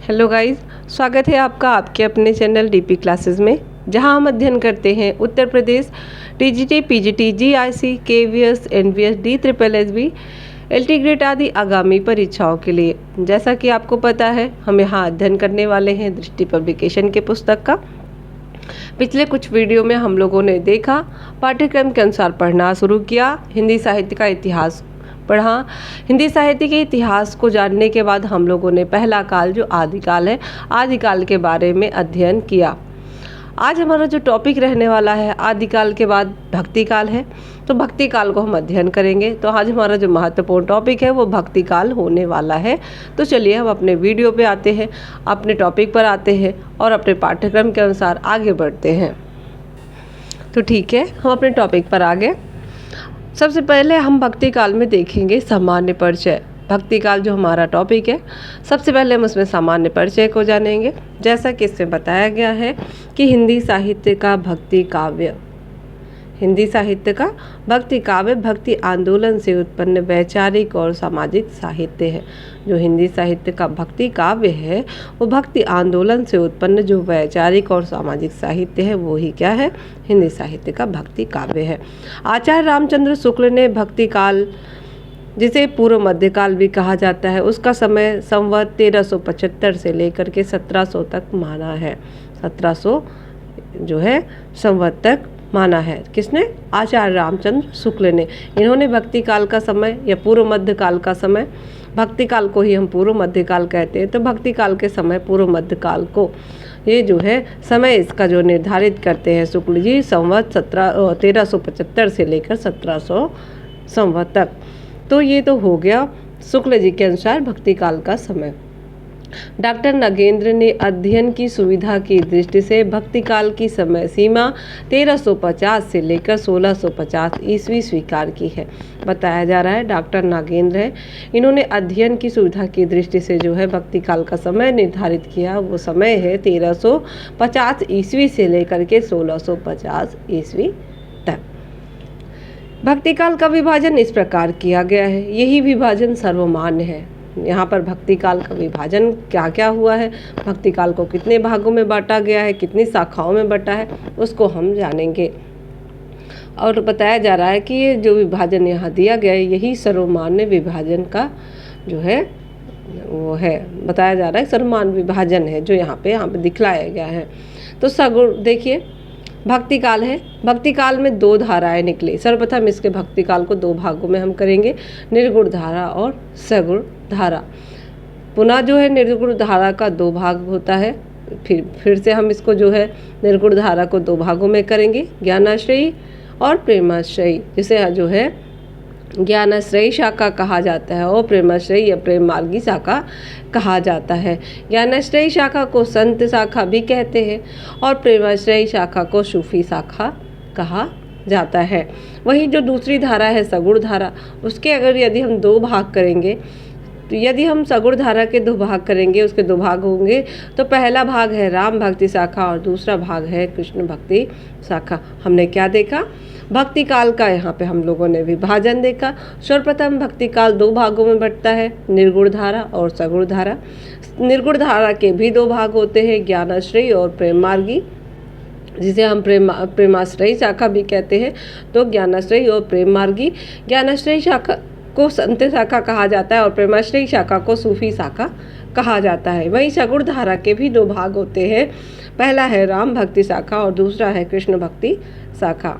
Hello guys, स्वागत है आपका आपके अपने चैनल डीपी क्लासेस में, जहां हम अध्ययन करते हैं Uttar Pradesh TGT, PGT, GIC, KVS, NVS, DSSS, LT grade आदि आगामी परीक्षाओं के लिए। जैसा कि आपको पता है, हम यहाँ अध्ययन करने वाले हैं दृष्टि पब्लिकेशन के पुस्तक का। पिछले कुछ वीडियो में हम लोगों ने देखा, पाठ्यक्रम के अनुसार पढ़ना शुरू किया, हिंदी साहित्य का इतिहास पढ़ा। हिंदी साहित्य के इतिहास को जानने के बाद हम लोगों ने पहला काल जो आदिकाल है, आदिकाल के बारे में अध्ययन किया। आज हमारा जो टॉपिक रहने वाला है, आदिकाल के बाद भक्ति काल है, तो भक्ति काल को हम अध्ययन करेंगे। तो आज हमारा जो महत्वपूर्ण टॉपिक है वो भक्ति काल होने वाला है। तो चलिए हम अपने वीडियो पे आते हैं, अपने टॉपिक पर आते हैं और अपने पाठ्यक्रम के अनुसार आगे बढ़ते हैं। तो ठीक है, हम अपने टॉपिक पर आगे। सबसे पहले हम भक्ति काल में देखेंगे सामान्य परिचय। भक्ति काल जो हमारा टॉपिक है, सबसे पहले हम उसमें सामान्य परिचय को जानेंगे। जैसा कि इसमें बताया गया है कि हिंदी साहित्य का भक्ति काव्य, हिंदी साहित्य का भक्ति काव्य भक्ति आंदोलन से उत्पन्न वैचारिक और सामाजिक साहित्य है। जो हिंदी साहित्य का भक्ति काव्य है वो भक्ति आंदोलन से उत्पन्न जो वैचारिक और सामाजिक साहित्य है वो ही क्या है, हिंदी साहित्य का भक्ति काव्य है। आचार्य रामचंद्र शुक्ल ने भक्ति काल, जिसे पूर्व मध्यकाल भी कहा जाता है, उसका समय संवत 1375 से लेकर के 1700 तक माना है। 1700 जो है संवत तक माना है। किसने? आचार्य रामचंद्र शुक्ल ने। इन्होंने भक्ति काल का समय या पूर्व मध्यकाल का समय, भक्ति काल को ही हम पूर्व मध्यकाल कहते हैं, तो भक्ति काल के समय पूर्व मध्यकाल को ये जो है समय इसका जो निर्धारित करते हैं शुक्ल जी, संवत 1375 से लेकर 1700 संवत तक। तो ये तो हो गया शुक्ल जी के अनुसार भक्ति काल का समय। डॉक्टर नगेंद्र ने अध्ययन की सुविधा की दृष्टि से भक्ति काल की समय सीमा 1350 से लेकर 1650 ईस्वी स्वीकार की है। बताया जा रहा है डॉक्टर नागेंद्र है, इन्होंने अध्ययन की सुविधा की दृष्टि से जो है भक्ति काल का समय निर्धारित किया। वो समय है 1350 ईस्वी से लेकर के 1650 ईस्वी तक। भक्ति काल का विभाजन इस प्रकार किया गया है, यही विभाजन सर्वमान्य है। यहाँ पर भक्ति काल का विभाजन क्या क्या हुआ है, भक्ति काल को कितने भागों में बांटा गया है, कितनी शाखाओं में बटा है, उसको हम जानेंगे। और बताया जा रहा है कि ये जो विभाजन यहाँ दिया गया है यही सर्वमान्य विभाजन का जो है वो है। बताया जा रहा है सर्वमान्य विभाजन है जो यहाँ पे दिखलाया गया है। तो सगुण देखिए, भक्ति काल है, भक्ति काल में दो धाराएं निकली। सर्वप्रथम इसके भक्ति काल को दो भागों में हम करेंगे, निर्गुण धारा और सगुण धारा। पुनः जो है निर्गुण धारा का दो भाग होता है। फिर से हम इसको जो है निर्गुण धारा को दो भागों में करेंगे, ज्ञानाश्रयी और प्रेमाश्रयी, जिसे जो है ज्ञानाश्रयी शाखा कहा जाता है और प्रेमाश्रयी या प्रेम मार्गी शाखा कहा जाता है। ज्ञानाश्रयी शाखा को संत शाखा भी कहते हैं और प्रेमाश्रयी शाखा को सूफी शाखा कहा जाता है। वही जो दूसरी धारा है सगुण धारा, उसके अगर यदि हम दो भाग करेंगे, तो यदि हम सगुण धारा के दो भाग करेंगे, उसके दो भाग होंगे, तो पहला भाग है राम भक्ति शाखा और दूसरा भाग है कृष्ण भक्ति शाखा। हमने क्या देखा? भक्ति काल का यहाँ पे हम लोगों ने विभाजन देखा। सर्वप्रथम भक्ति काल दो भागों में बंटता है, निर्गुण धारा और सगुण धारा। निर्गुण धारा के भी दो भाग होते हैं, ज्ञानाश्रयी और प्रेम मार्गी, जिसे हम प्रेमाश्रयी शाखा भी कहते हैं। तो ज्ञानाश्रयी और प्रेम मार्गी, ज्ञानाश्रयी शाखा को संत शाखा कहा जाता है और प्रेमाश्रयी शाखा को सूफी शाखा कहा जाता है। वहीं सगुण धारा के भी दो भाग होते हैं, पहला है राम भक्ति शाखा और दूसरा है कृष्ण भक्ति शाखा।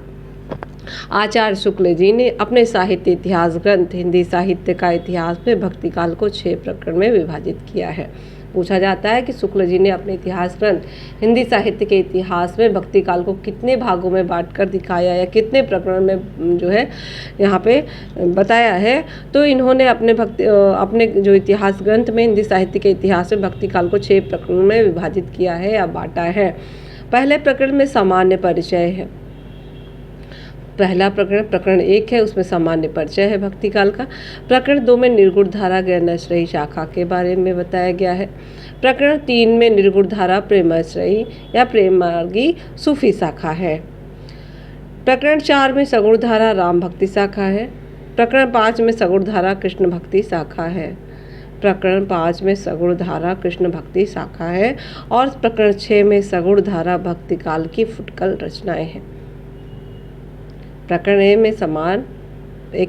आचार्य शुक्ल जी ने अपने साहित्य इतिहास ग्रंथ हिंदी साहित्य का इतिहास में भक्ति काल को 6 प्रकरण में विभाजित किया है। पूछा जाता है कि शुक्ल जी ने अपने इतिहास ग्रंथ हिंदी साहित्य के इतिहास में भक्ति काल को कितने भागों में बांटकर दिखाया या कितने प्रकरण में जो है यहाँ पे बताया है। तो इन्होंने अपने जो इतिहास ग्रंथ में हिंदी साहित्य के इतिहास में भक्ति काल को 6 प्रकरण में विभाजित किया है या बांटा है। पहले प्रकरण में सामान्य परिचय है। पहला प्रकरण 1 है, उसमें सामान्य परिचय है भक्ति काल का। प्रकरण 2 में निर्गुण धारा ज्ञानाश्रयी शाखा के बारे में बताया गया है। प्रकरण 3 में निर्गुण धारा प्रेमाश्रयी या प्रेम मार्गी सूफी शाखा है। प्रकरण 4 में सगुण धारा राम भक्ति शाखा है। प्रकरण 5 में सगुण धारा कृष्ण भक्ति शाखा है। प्रकरण 5 में सगुण धारा कृष्ण भक्ति शाखा है और प्रकरण 6 में सगुण धारा भक्ति काल की फुटकल रचनाएं हैं। प्रकरण एक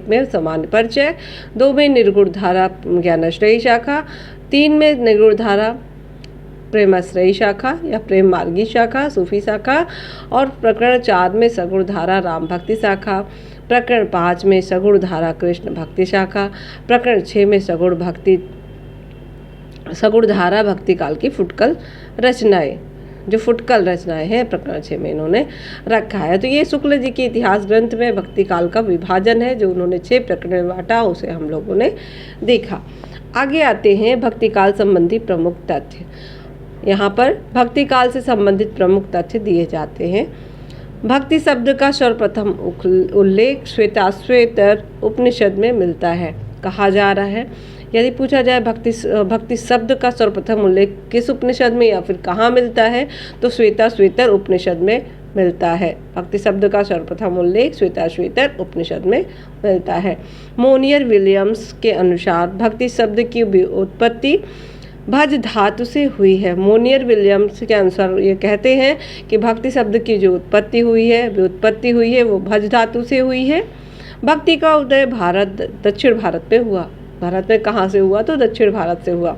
में सामान्य परिचय, 2 में निर्गुण धारा ज्ञानाश्रयी शाखा, 3 में निर्गुण धारा प्रेमाश्रयी शाखा या प्रेम मार्गी शाखा सूफी शाखा और प्रकरण 4 में सगुण धारा राम भक्ति शाखा, प्रकरण 5 में सगुण धारा कृष्ण भक्ति शाखा, प्रकरण 6 में सगुण धारा भक्ति काल की फुटकल रचनाएं, जो फुटकल रचनाएं हैं प्रकरण 6 में इन्होंने रखा है। तो ये शुक्ल जी के इतिहास ग्रंथ में भक्ति काल का विभाजन है जो उन्होंने 6 प्रकरण में बांटा, उसे हम लोगों ने देखा। आगे आते हैं भक्ति काल संबंधी प्रमुख तथ्य। यहाँ पर भक्ति काल से संबंधित प्रमुख तथ्य दिए जाते हैं। भक्ति शब्द का सर्वप्रथम उल्लेख श्वेताश्वेतर उपनिषद में मिलता है। कहा जा रहा है, यदि पूछा जाए भक्ति शब्द का सर्वप्रथम उल्लेख किस उपनिषद में या फिर कहाँ मिलता है, तो श्वेताश्वेतर उपनिषद में मिलता है। भक्ति शब्द का सर्वप्रथम उल्लेख श्वेताश्वेतर उपनिषद में मिलता है। मोनियर विलियम्स के अनुसार भक्ति शब्द की उत्पत्ति भज धातु से हुई है। मोनियर विलियम्स के अनुसार ये कहते हैं कि भक्ति शब्द की जो उत्पत्ति हुई है वो भज धातु से हुई है। भक्ति का उदय दक्षिण भारत में हुआ। भारत में कहाँ से हुआ, तो दक्षिण भारत से हुआ।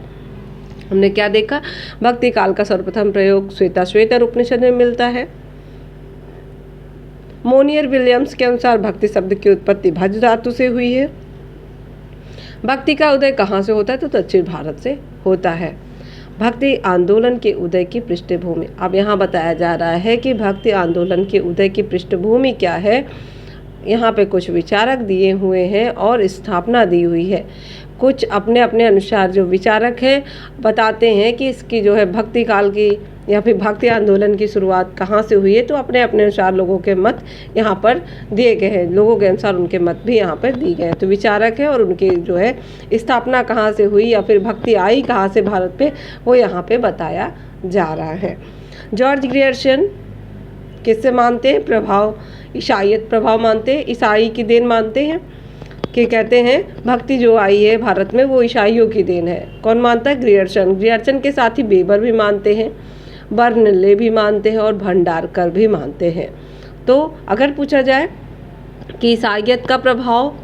हमने क्या देखा, भक्ति काल का सर्वप्रथम प्रयोग श्वेताश्वेतर उपनिषद में मिलता है। मोनियर विलियम्स के अनुसार भक्ति शब्द की उत्पत्ति भज धातु से हुई है। भक्ति का उदय कहाँ से होता है, तो दक्षिण भारत से होता है। भक्ति आंदोलन के उदय की पृष्ठभूमि, अब यहाँ बताया जा रहा है कि भक्ति आंदोलन के उदय की पृष्ठभूमि क्या है। यहाँ पे कुछ विचारक दिए हुए हैं और स्थापना दी हुई है। कुछ अपने अपने अनुसार जो विचारक हैं बताते हैं कि इसकी जो है भक्ति काल की या फिर भक्ति आंदोलन की शुरुआत कहाँ से हुई है, तो अपने अपने अनुसार लोगों के मत यहाँ पर दिए गए हैं। लोगों के अनुसार उनके मत भी यहाँ पर दिए गए हैं। तो विचारक है और उनकी जो है स्थापना कहाँ से हुई या फिर भक्ति आई कहाँ से भारत पे, वो यहाँ पे बताया जा रहा है। जॉर्ज ग्रियर्सन किससे मानते हैं, प्रभाव ईसाईयत प्रभाव मानते हैं, ईसाई की देन मानते हैं कि कहते हैं भक्ति जो आई है भारत में वो ईसाइयों की देन है। कौन मानता है, ग्रियर्सन के साथ ही बेबर भी मानते हैं, बर्नले भी मानते हैं और भंडारकर भी मानते हैं। तो अगर पूछा जाए कि ईसाईयत का प्रभाव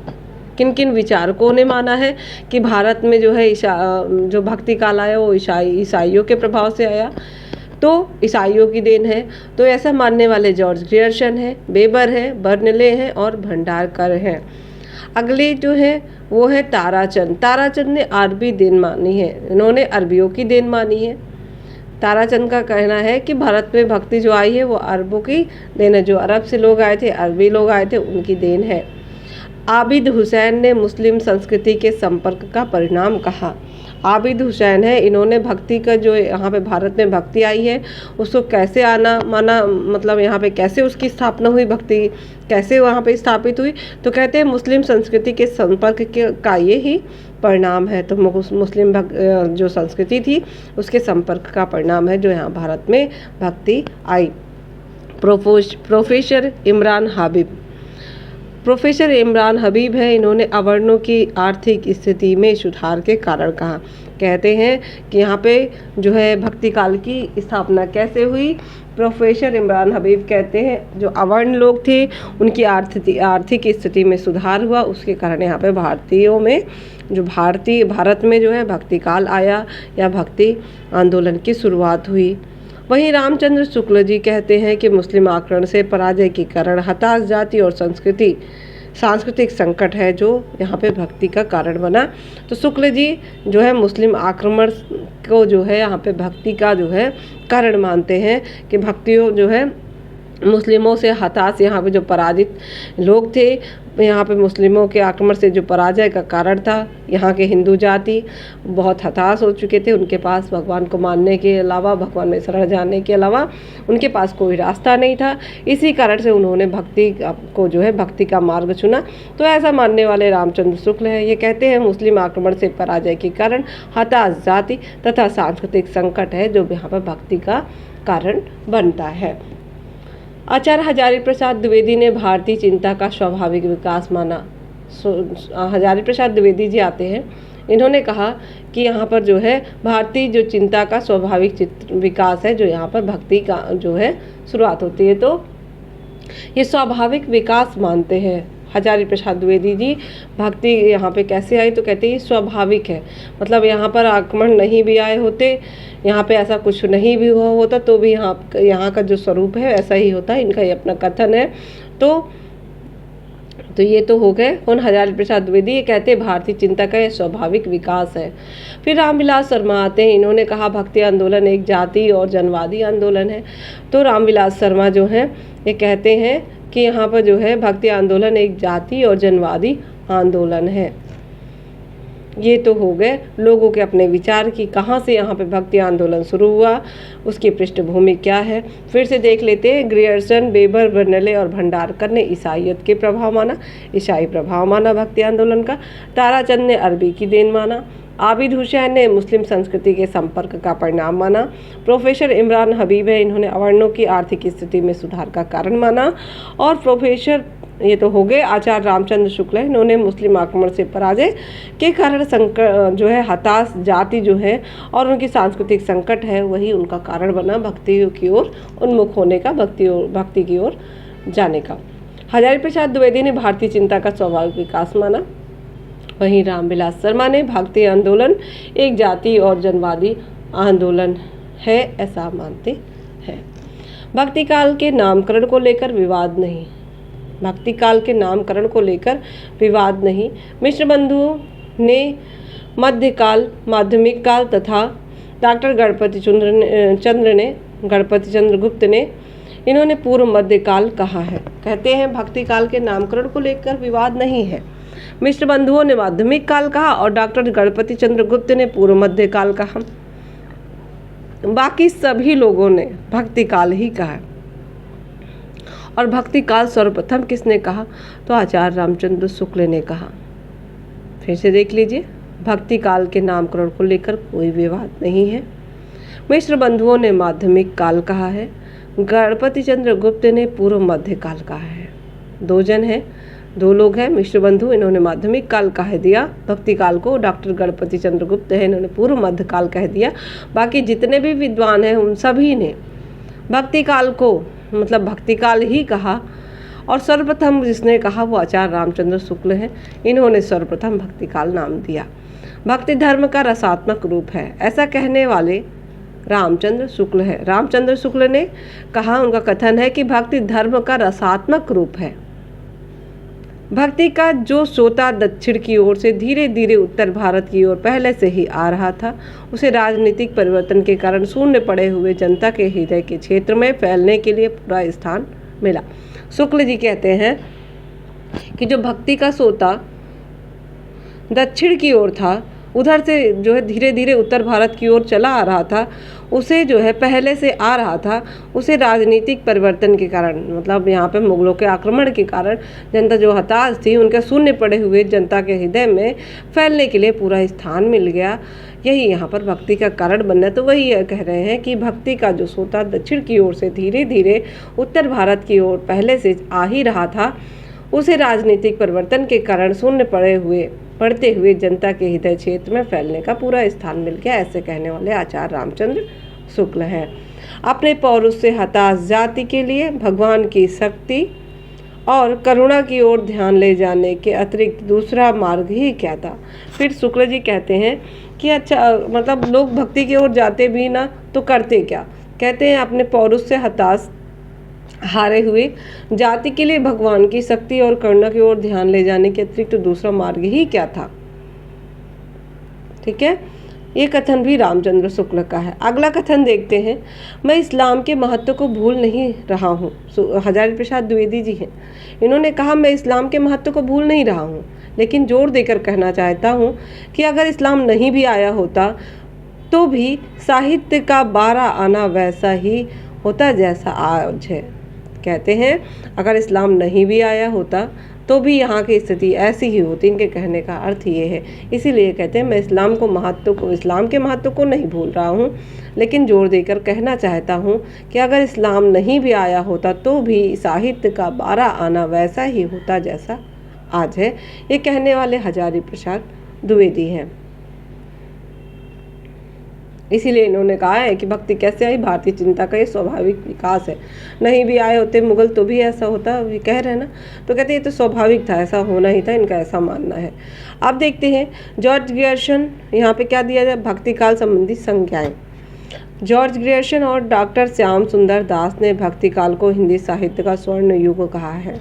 किन किन विचारकों ने माना है कि भारत में जो है जो भक्ति काल आया वो ईसाइयों के प्रभाव से आया, तो ईसाइयों की देन है, तो ऐसा मानने वाले जॉर्ज ग्रियर्सन है, बेबर है, बर्नले हैं और भंडारकर हैं। अगले जो है वो है ताराचंद ने अरबी देन मानी है। इन्होंने अरबियों की देन मानी है। ताराचंद का कहना है कि भारत में भक्ति जो आई है वो अरबों की देन है, जो अरब से लोग आए थे, अरबी लोग आए थे, उनकी देन है। आबिद हुसैन ने मुस्लिम संस्कृति के संपर्क का परिणाम कहा। आबिद हुसैन है, इन्होंने भक्ति का जो यहाँ पे भारत में भक्ति आई है उसको कैसे माना, मतलब यहाँ पे कैसे उसकी स्थापना हुई, भक्ति कैसे वहाँ पे स्थापित हुई, तो कहते हैं मुस्लिम संस्कृति के संपर्क का ये ही परिणाम है। तो मुस्लिम जो संस्कृति थी उसके संपर्क का परिणाम है जो यहाँ भारत में भक्ति आई। प्रोफेसर इमरान हबीब है, इन्होंने अवर्णों की आर्थिक स्थिति में सुधार के कारण कहा। कहते हैं कि यहाँ पे जो है भक्ति काल की स्थापना कैसे हुई। प्रोफेसर इमरान हबीब कहते हैं जो अवर्ण लोग थे उनकी आर्थिक स्थिति में सुधार हुआ, उसके कारण यहाँ पे भारत में जो है भक्ति काल आया या भक्ति आंदोलन की शुरुआत हुई। वहीं रामचंद्र शुक्ल जी कहते हैं कि मुस्लिम आक्रमण से पराजय के कारण हताश जाति और सांस्कृतिक संकट है जो यहाँ पे भक्ति का कारण बना। तो शुक्ल जी जो है मुस्लिम आक्रमण को जो है यहाँ पे भक्ति का जो है कारण मानते हैं कि भक्तियों जो है मुस्लिमों से हताश, यहाँ पे जो पराजित लोग थे, यहाँ पे मुस्लिमों के आक्रमण से जो पराजय का कारण था, यहाँ के हिंदू जाति बहुत हताश हो चुके थे। उनके पास भगवान को मानने के अलावा, भगवान में शरण जाने के अलावा उनके पास कोई रास्ता नहीं था। इसी कारण से उन्होंने भक्ति को जो है भक्ति का मार्ग चुना। तो ऐसा मानने वाले रामचंद्र शुक्ल हैं। ये कहते हैं मुस्लिम आक्रमण से पराजय के कारण हताश जाति तथा सांस्कृतिक संकट है जो यहाँ पर भक्ति का कारण बनता है। आचार्य हजारी प्रसाद द्विवेदी ने भारतीय चिंता का स्वाभाविक विकास माना। हजारी प्रसाद द्विवेदी जी आते हैं, इन्होंने कहा कि यहाँ पर जो है भारतीय जो चिंता का स्वाभाविक विकास है, जो यहाँ पर भक्ति का जो है शुरुआत होती है, तो ये स्वाभाविक विकास मानते हैं हजारी प्रसाद द्विवेदी जी। भक्ति यहाँ पे कैसे आई, तो कहते हैं ये स्वाभाविक है, मतलब यहाँ पर आक्रमण नहीं भी आए होते, यहाँ पे ऐसा कुछ नहीं भी हुआ होता, तो भी यहाँ का जो स्वरूप है ऐसा ही होता है, इनका ये अपना कथन है। तो ये तो हो गए कौन, हजारी प्रसाद द्विवेदी। ये कहते हैं भारतीय चिंता का ये स्वाभाविक विकास है। फिर रामविलास शर्मा आते हैं, इन्होंने कहा भक्ति आंदोलन एक जाति और जनवादी आंदोलन है। तो रामविलास शर्मा जो हैं ये कहते हैं कि यहाँ पर जो है भक्ति आंदोलन एक जाति और जनवादी आंदोलन है। ये तो हो गए लोगों के अपने विचार की कहाँ से यहाँ पे भक्ति आंदोलन शुरू हुआ, उसकी पृष्ठभूमि क्या है। फिर से देख लेते हैं। ग्रियर्सन, बेबर, बर्नले और भंडारकर ने ईसाइयत के प्रभाव माना, ईसाई प्रभाव माना भक्ति आंदोलन का। ताराचंद ने अरबी की देन माना। आबिद हुसैन ने मुस्लिम संस्कृति के संपर्क का परिणाम माना। प्रोफेसर इमरान हबीब है, इन्होंने अवर्णों की आर्थिक स्थिति में सुधार का कारण माना। और प्रोफेसर ये तो हो गए आचार्य रामचंद्र शुक्ल, इन्होंने मुस्लिम आक्रमण से पराजय के कारण जो है हताश जाति जो है और उनकी सांस्कृतिक संकट है वही उनका कारण बना भक्ति की ओर उन्मुख होने का, भक्ति की ओर जाने का। हजारी प्रसाद द्विवेदी ने भारतीय चिंता का स्वाभाविक विकास माना। वहीं रामविलास शर्मा ने भक्ति आंदोलन एक जाति और जनवादी आंदोलन है ऐसा मानते हैं। भक्ति काल के नामकरण को लेकर विवाद नहीं, भक्ति काल के नामकरण को लेकर विवाद नहीं। मिश्र बंधुओं ने मध्यकाल, माध्यमिक काल तथा डॉक्टर गणपति चंद्र गुप्त ने इन्होंने पूर्व मध्यकाल कहा है। कहते हैं भक्ति काल के नामकरण को लेकर विवाद नहीं है। मिश्र बंधुओं ने माध्यमिक काल कहा और डॉक्टर गणपति चंद्र गुप्त ने पूर्व मध्यकाल कहा। बाकी सभी लोगों ने भक्ति काल ही कहा। और भक्ति काल सर्वप्रथम किसने कहा, तो आचार्य रामचंद्र शुक्ल ने कहा। फिर से देख लीजिए, भक्ति काल के नामकरण को लेकर कोई विवाद नहीं है। मिश्र बंधुओं ने माध्यमिक काल कहा है, गणपति चंद्र गुप्त ने पूर्व मध्य काल कहा है। दो लोग हैं मिश्र बंधु, इन्होंने माध्यमिक काल कह दिया भक्ति काल को। डॉक्टर गणपति चंद्र गुप्त है, इन्होंने पूर्व मध्य काल कह दिया। बाकी जितने भी विद्वान हैं उन सभी ने भक्ति काल को मतलब भक्ति काल ही कहा। और सर्वप्रथम जिसने कहा वो आचार्य रामचंद्र शुक्ल हैं, इन्होंने सर्वप्रथम भक्ति काल नाम दिया। भक्ति धर्म का रसात्मक रूप है ऐसा कहने वाले रामचंद्र शुक्ल है। रामचंद्र शुक्ल ने कहा, उनका कथन है कि भक्ति धर्म का रसात्मक रूप है। भक्ति का जो सोता दक्षिण की ओर से धीरे धीरे उत्तर भारत की ओर पहले से ही आ रहा था, उसे राजनीतिक परिवर्तन के कारण शून्य पड़े हुए जनता के हृदय के क्षेत्र में फैलने के लिए पूरा स्थान मिला। शुक्ल जी कहते हैं कि जो भक्ति का सोता दक्षिण की ओर था, उधर से जो है धीरे धीरे उत्तर भारत की ओर चला आ रहा था, उसे जो है पहले से आ रहा था, उसे राजनीतिक परिवर्तन के कारण मतलब यहाँ पे मुगलों के आक्रमण के कारण जनता जो हताश थी, उनके शून्य पड़े हुए जनता के हृदय में फैलने के लिए पूरा स्थान मिल गया। यही यहाँ पर भक्ति का कारण बनना। तो वही कह रहे हैं कि भक्ति का जो सोता दक्षिण की ओर से धीरे धीरे उत्तर भारत की ओर पहले से आ ही रहा था, उसे राजनीतिक परिवर्तन के कारण शून्य पड़ते हुए जनता के हृदय क्षेत्र में फैलने का पूरा स्थान मिल गया। ऐसे कहने वाले आचार्य रामचंद्र शुक्ल हैं। अपने पौरुष से हताश जाति के लिए भगवान की शक्ति और करुणा की ओर ध्यान ले जाने के अतिरिक्त दूसरा मार्ग ही क्या था। फिर शुक्ल जी कहते हैं कि अच्छा मतलब लोग भक्ति की ओर जाते भी ना तो करते क्या। कहते हैं अपने पौरुष से हताश हारे हुए जाति के लिए भगवान की शक्ति और करुणा की ओर ध्यान ले जाने के अतिरिक्त तो दूसरा मार्ग ही क्या था। ठीक है, ये कथन भी रामचंद्र शुक्ल का है। अगला कथन देखते हैं। मैं इस्लाम के महत्व को भूल नहीं रहा हूँ। हजारी प्रसाद द्विवेदी जी हैं, इन्होंने कहा मैं इस्लाम के महत्व को भूल नहीं रहा हूँ, लेकिन जोर देकर कहना चाहता हूँ कि अगर इस्लाम नहीं भी आया होता तो भी साहित्य का 12 आना वैसा ही होता जैसा आज है। कहते हैं अगर इस्लाम नहीं भी आया होता तो भी यहाँ की स्थिति ऐसी ही होती। इनके कहने का अर्थ ये है, इसीलिए कहते हैं मैं इस्लाम के महत्व को नहीं भूल रहा हूँ, लेकिन जोर देकर कहना चाहता हूँ कि अगर इस्लाम नहीं भी आया होता तो भी साहित्य का 12 आना वैसा ही होता जैसा आज है। ये कहने वाले हजारी प्रसाद द्विवेदी हैं। इसीलिए इन्होंने कहा है कि भक्ति कैसे आई, भारतीय चिंता का ये स्वाभाविक विकास है। नहीं भी आए होते मुगल तो भी ऐसा होता, ये कह रहे हैं ना। तो कहते हैं ये तो स्वाभाविक था, ऐसा होना ही था, इनका ऐसा मानना है। अब देखते हैं जॉर्ज ग्रियर्सन, यहाँ पे क्या दिया जाए, भक्ति काल संबंधी संज्ञाएं। जॉर्ज ग्रियर्सन और डॉक्टर श्याम सुंदर दास ने भक्ति काल को हिंदी साहित्य का स्वर्ण युग कहा है।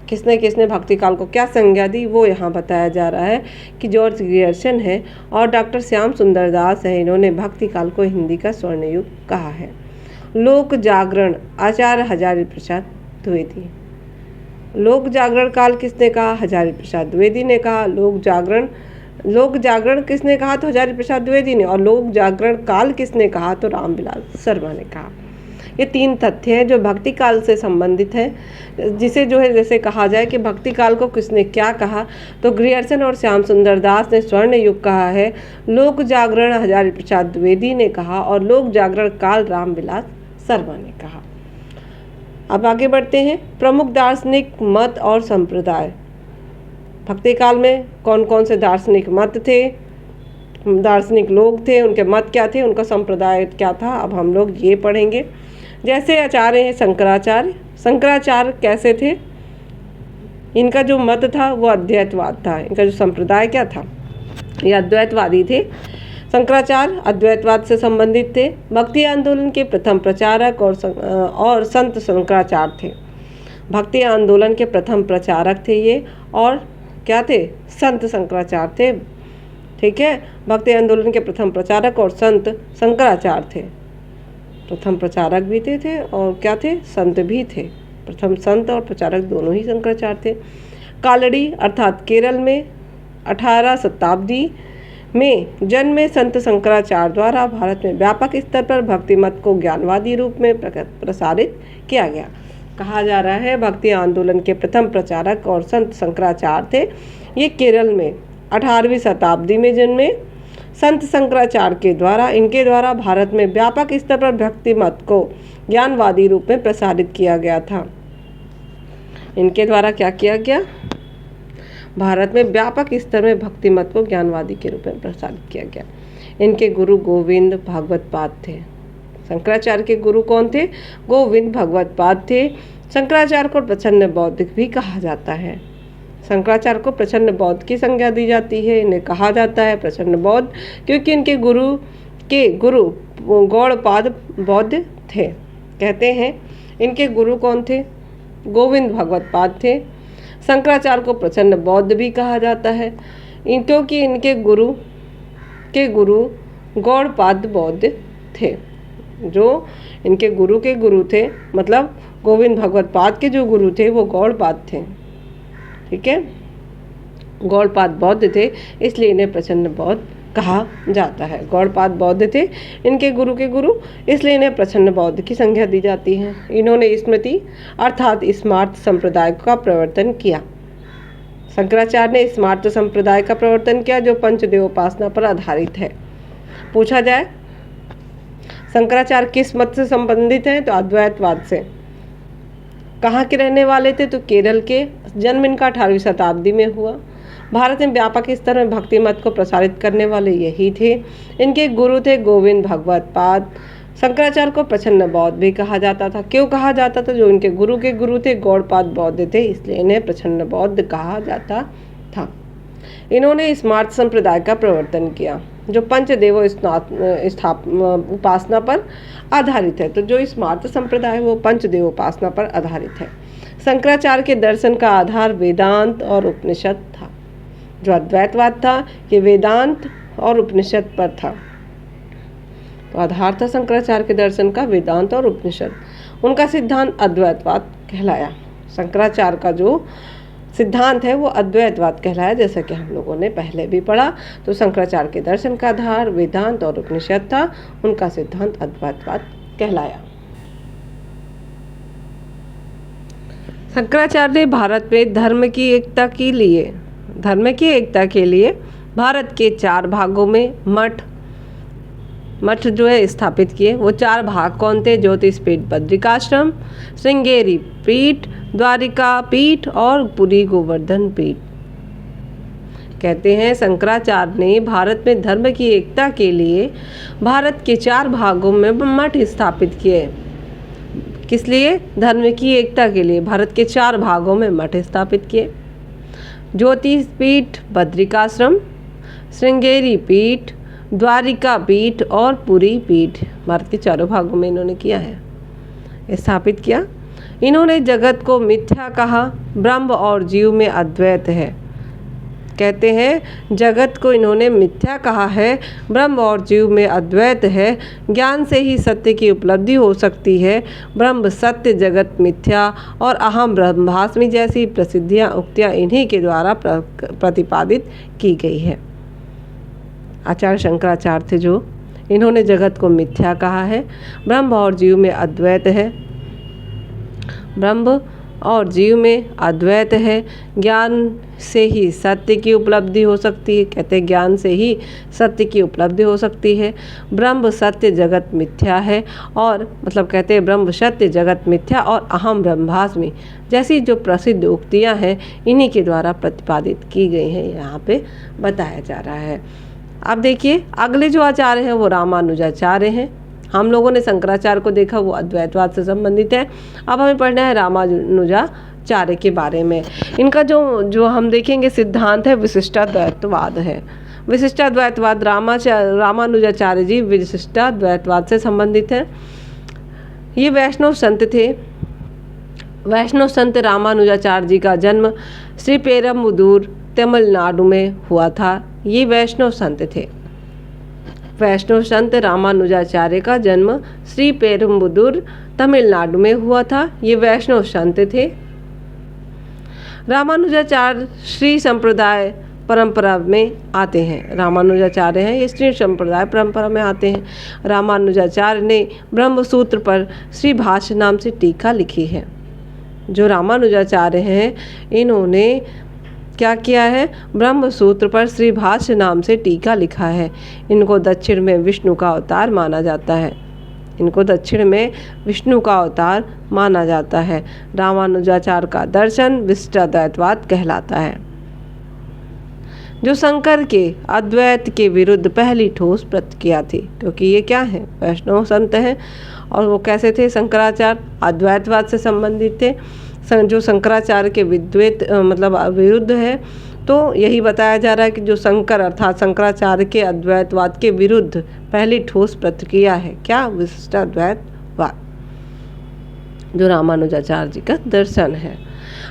किसने किसने भक्ति काल को क्या संज्ञा दी वो यहाँ बताया जा रहा है कि जॉर्ज ग्रियर्सन है और डॉक्टर श्याम सुंदर दास है, इन्होंने भक्ति काल को हिंदी का स्वर्ण युग कहा है। लोक जागरण, आचार्य हजारी प्रसाद द्विवेदी। लोक जागरण काल किसने कहा, हजारी प्रसाद द्विवेदी ने कहा। लोक जागरण किसने कहा, तो हजारी प्रसाद द्विवेदी ने। और लोक जागरण काल किसने कहा, तो रामविलास शर्मा ने कहा। ये 3 तथ्य हैं जो भक्ति काल से संबंधित हैं, जिसे जो है जैसे कहा जाए कि भक्ति काल को किसने क्या कहा, तो ग्रियर्सन और श्याम सुंदर दास ने स्वर्ण युग कहा है, लोक जागरण हजारी प्रसाद द्विवेदी ने कहा और लोक जागरण काल रामविलास शर्मा ने कहा। अब आगे बढ़ते हैं। प्रमुख दार्शनिक मत और संप्रदाय। भक्ति काल में कौन कौन से दार्शनिक मत थे, दार्शनिक लोग थे, उनके मत क्या थे, उनका संप्रदाय क्या था, अब हम लोग ये पढ़ेंगे। जैसे आचार्य हैं शंकराचार्य। शंकराचार्य कैसे थे, इनका जो मत था वो अद्वैतवाद था। इनका जो संप्रदाय क्या था, ये अद्वैतवादी थे। शंकराचार्य अद्वैतवाद से संबंधित थे। भक्ति आंदोलन के प्रथम प्रचारक और संत शंकराचार्य थे। भक्ति आंदोलन के प्रथम प्रचारक थे ये, और क्या थे, संत शंकराचार्य थे। ठीक है, भक्ति आंदोलन के प्रथम प्रचारक और संत शंकराचार्य थे। प्रथम प्रचारक भी थे और क्या थे, संत भी थे। प्रथम संत और प्रचारक दोनों ही शंकराचार्य थे। कालड़ी अर्थात केरल में 18 शताब्दी में जन्मे संत शंकराचार्य द्वारा भारत में व्यापक स्तर पर भक्ति मत को ज्ञानवादी रूप में प्रसारित किया गया। कहा जा रहा है भक्ति आंदोलन के प्रथम प्रचारक और संत शंकराचार्य थे। ये केरल में 18वीं शताब्दी में जन्मे संत शंकराचार्य के द्वारा, इनके द्वारा भारत में व्यापक स्तर पर भक्ति मत को ज्ञानवादी रूप में प्रसारित किया गया था। इनके द्वारा क्या किया गया, भारत में व्यापक स्तर में भक्ति मत को ज्ञानवादी के रूप में प्रसारित किया गया। इनके गुरु गोविंद भागवत पाद थे। शंकराचार्य के गुरु कौन थे, गोविंद भागवत पाद थे। शंकराचार्य को प्रचंड बौद्ध भी कहा जाता है। शंकराचार्य को प्रचंड बौद्ध की संज्ञा दी जाती है। इन्हें कहा जाता है प्रचंड बौद्ध क्योंकि इनके गुरु गौड़पाद बौद्ध थे। कहते हैं इनके गुरु कौन थे, गोविंद भागवत पाद थे। शंकराचार्य को प्रचंड बौद्ध भी कहा जाता है क्योंकि इनके गुरु गौड़पाद बौद्ध थे। जो इनके गुरु के गुरु थे, मतलब गोविंद भागवत पाद के जो गुरु थे वो गौड़पाद थे। ठीक है, गौड़पाद बौद्ध थे, इसलिए इन्हें प्रचंड बौद्ध कहा जाता है। गौड़पाद बौद्ध थे इनके गुरु के गुरु, इसलिए इन्हें प्रचंड बौद्ध की संज्ञा दी जाती है। इन्होंने स्मृति अर्थात स्मार्त संप्रदाय का प्रवर्तन किया। शंकराचार्य ने स्मार्त संप्रदाय का प्रवर्तन किया जो पंचदेव उपासना पर आधारित है। पूछा जाए शंकराचार्य किस मत से संबंधित हैं, तो अद्वैतवाद से। कहाँ के रहने वाले थे, तो केरल के। जन्म इनका 18वीं शताब्दी में हुआ। भारत में व्यापक स्तर में भक्ति मत को प्रसारित करने वाले यही थे। इनके गुरु थे गोविंद भागवत पाद। शंकराचार्य को प्रचंड बौद्ध भी कहा जाता था। क्यों कहा जाता था, जो इनके गुरु के गुरु थे गौड़पाद बौद्ध थे, इसलिए इन्हें प्रचंड बौद्ध कहा जाता था। इन्होंने स्मार्त संप्रदाय का प्रवर्तन किया जो पंचदेव उपासना पर आधारित है। तो जो स्मार्त संप्रदाय वो पंचदेव उपासना पर आधारित है। शंकराचार्य के दर्शन का आधार वेदांत और उपनिषद था। जो अद्वैतवाद था ये वेदांत और उपनिषद पर था। तो आधार था शंकराचार्य के दर्शन का वेदांत और उपनिषद। उनका सिद्धांत अद्वैतवाद कहलाया। शंकराचार्य का जो सिद्धांत है वो अद्वैतवाद कहलाया, जैसा कि हम लोगों ने पहले भी पढ़ा। तो शंकराचार्य के दर्शन का आधार वेदांत और उपनिषद था, उनका सिद्धांत अद्वैतवाद कहलाया। शंकराचार्य ने भारत में धर्म की एकता के लिए भारत के 4 भागों में मठ जो है स्थापित किए। वो 4 भाग कौन थे, ज्योतिष पीठ बद्रिकाश्रम, श्रृंगेरी पीठ, द्वारिका पीठ और पुरी गोवर्धन पीठ। कहते हैं शंकराचार्य ने भारत में धर्म की एकता के लिए भारत के 4 भागों में मठ स्थापित किए। किस लिए? धर्म की एकता के लिए भारत के 4 भागों में मठ स्थापित किए। ज्योतिष पीठ, बद्रिकाश्रम, श्रृंगेरी पीठ, द्वारिका पीठ और पुरी पीठ भारत के 4 भागों में इन्होंने किया है, स्थापित किया। इन्होंने जगत को मिथ्या कहा, ब्रह्म और जीव में अद्वैत है। कहते हैं जगत को इन्होंने मिथ्या कहा है, ब्रह्म और जीव में अद्वैत है, ज्ञान से ही सत्य की उपलब्धि हो सकती है, ब्रह्म सत्य, जगत मिथ्या और अहम ब्रह्मास्मि जैसी प्रसिद्धियाँ उक्तियाँ इन्हीं के द्वारा प्रतिपादित की गई है। आचार्य शंकराचार्य थे जो, इन्होंने जगत को मिथ्या कहा है, ब्रह्म और जीव में अद्वैत है, ब्रह्म और जीव में अद्वैत है, ज्ञान से ही सत्य की उपलब्धि हो सकती है। कहते हैं ज्ञान से ही सत्य की उपलब्धि हो सकती है, ब्रह्म सत्य, जगत मिथ्या है और मतलब कहते हैं ब्रह्म सत्य, जगत मिथ्या और अहम ब्रह्मास्मि जैसी जो प्रसिद्ध उक्तियां हैं इन्हीं के द्वारा प्रतिपादित की गई हैं, यहाँ पे बताया जा रहा है। अब देखिए अगले जो आचार्य हैं वो रामानुजाचार्य हैं। हम लोगों ने शंकराचार्य को देखा, वो अद्वैतवाद से संबंधित है। अब हमें पढ़ना है रामानुजाचार्य के बारे में। इनका जो हम देखेंगे सिद्धांत है विशिष्टाद्वैतवाद है। विशिष्टाद्वैतवाद रामानुजाचार्य जी विशिष्टाद्वैतवाद से संबंधित है। ये वैष्णव संत थे। वैष्णव संत रामानुजाचार्य जी का जन्म श्री पेरम्बदूर तमिलनाडु में हुआ था। ये वैष्णव संत थे। वैष्णव संत रामानुजाचार्य का जन्म श्री पेरम्बदूर तमिलनाडु में हुआ था। ये वैष्णव संत थे। रामानुजाचार्य श्री संप्रदाय परंपरा में आते हैं। रामानुजाचार्य हैं ये श्री संप्रदाय परंपरा में आते हैं। रामानुजाचार्य ने ब्रह्मसूत्र पर श्री भाष्य नाम से टीका लिखी है। जो रामानुजाचार्य हैं इन्होंने क्या किया है? ब्रह्मसूत्र पर श्री भाष्य नाम से टीका लिखा है। इनको दक्षिण में विष्णु का अवतार माना जाता है। इनको दक्षिण में विष्णु का अवतार माना जाता है। रामानुजाचार्य का दर्शन विशिष्टाद्वैतवाद कहलाता है, जो शंकर के अद्वैत के विरुद्ध पहली ठोस प्रतिक्रिया थी। क्योंकि ये क्या है? वैष्णव संत हैं और वो कैसे थे? शंकराचार्य अद्वैतवाद से संबंधित थे। जो शंकराचार्य के विरुद्ध है। तो यही बताया जा रहा है कि जो शंकर अर्थात शंकराचार्य के अद्वैतवाद के विरुद्ध पहली ठोस प्रतिक्रिया है क्या? विशिष्टाद्वैतवाद, जो रामानुजाचार्य जी का दर्शन है।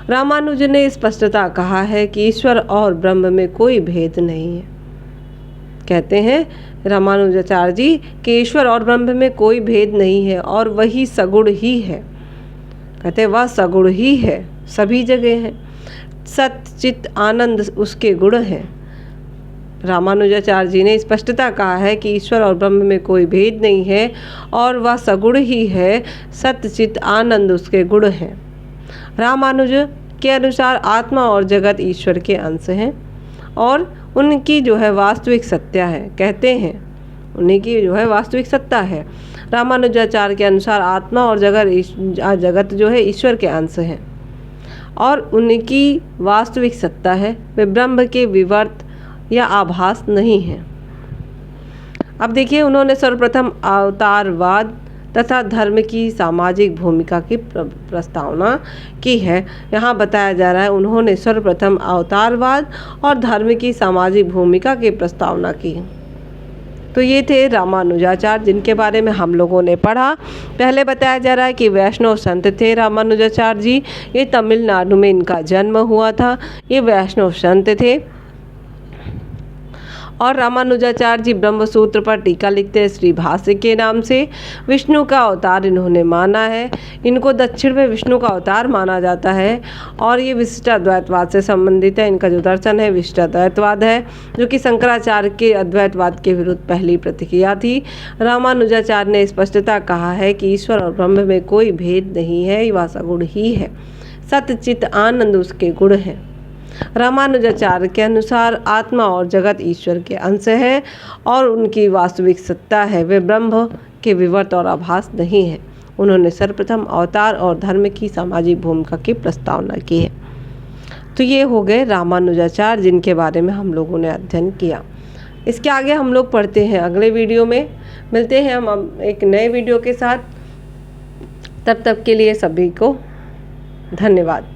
रामानुज ने स्पष्टता कहा है कि ईश्वर और ब्रह्म में कोई भेद नहीं है। कहते हैं रामानुजाचार्य जी कि ईश्वर और ब्रह्म में कोई भेद नहीं है और वही सगुण ही है। कहते हैं वह सगुण ही है, सभी जगह है। सत्य चित आनंद उसके गुण हैं। रामानुजाचार्य जी ने स्पष्टता कहा है कि ईश्वर और ब्रह्म में कोई भेद नहीं है और वह सगुण ही है, सत्य चित आनंद उसके गुण हैं। रामानुज के अनुसार आत्मा और जगत ईश्वर के अंश हैं और उनकी जो है वास्तविक सत्ता है। कहते हैं उन्हीं की जो है वास्तविक सत्ता है। रामानुजाचार्य के अनुसार आत्मा और जगत जो है ईश्वर के अंश हैं और उनकी वास्तविक सत्ता है। वे ब्रह्म के विवर्त या आभास नहीं है। अब देखिए उन्होंने सर्वप्रथम अवतारवाद तथा धर्म की सामाजिक भूमिका की प्रस्तावना की है। यहाँ बताया जा रहा है उन्होंने सर्वप्रथम अवतारवाद और धर्म की सामाजिक भूमिका की प्रस्तावना की। तो ये थे रामानुजाचार्य जिनके बारे में हम लोगों ने पढ़ा। पहले बताया जा रहा है कि वैष्णव संत थे रामानुजाचार्य जी। ये तमिलनाडु में इनका जन्म हुआ था। ये वैष्णव संत थे और रामानुजाचार्य जी ब्रह्मसूत्र पर टीका लिखते हैं श्री भाष्य के नाम से। विष्णु का अवतार इन्होंने माना है। इनको दक्षिण में विष्णु का अवतार माना जाता है और ये विशिष्टाद्वैतवाद से संबंधित है। इनका जो दर्शन है विशिष्टाद्वैतवाद है, जो कि शंकराचार्य के अद्वैतवाद के विरुद्ध पहली प्रतिक्रिया थी। रामानुजाचार्य ने स्पष्टता कहा है कि ईश्वर और ब्रह्म में कोई भेद नहीं है, वह सगुण ही है, सत्य चित आनंद उसके गुण हैं। रामानुजाचार्य के अनुसार आत्मा और जगत ईश्वर के अंश है और उनकी वास्तविक सत्ता है। वे ब्रह्म के विवर्त और आभास नहीं है। उन्होंने सर्वप्रथम अवतार और धर्म की सामाजिक भूमिका की प्रस्तावना की है। तो ये हो गए रामानुजाचार्य, जिनके बारे में हम लोगों ने अध्ययन किया। इसके आगे हम लोग पढ़ते हैं अगले वीडियो में। मिलते हैं हम एक नए वीडियो के साथ। तब तक के लिए सभी को धन्यवाद।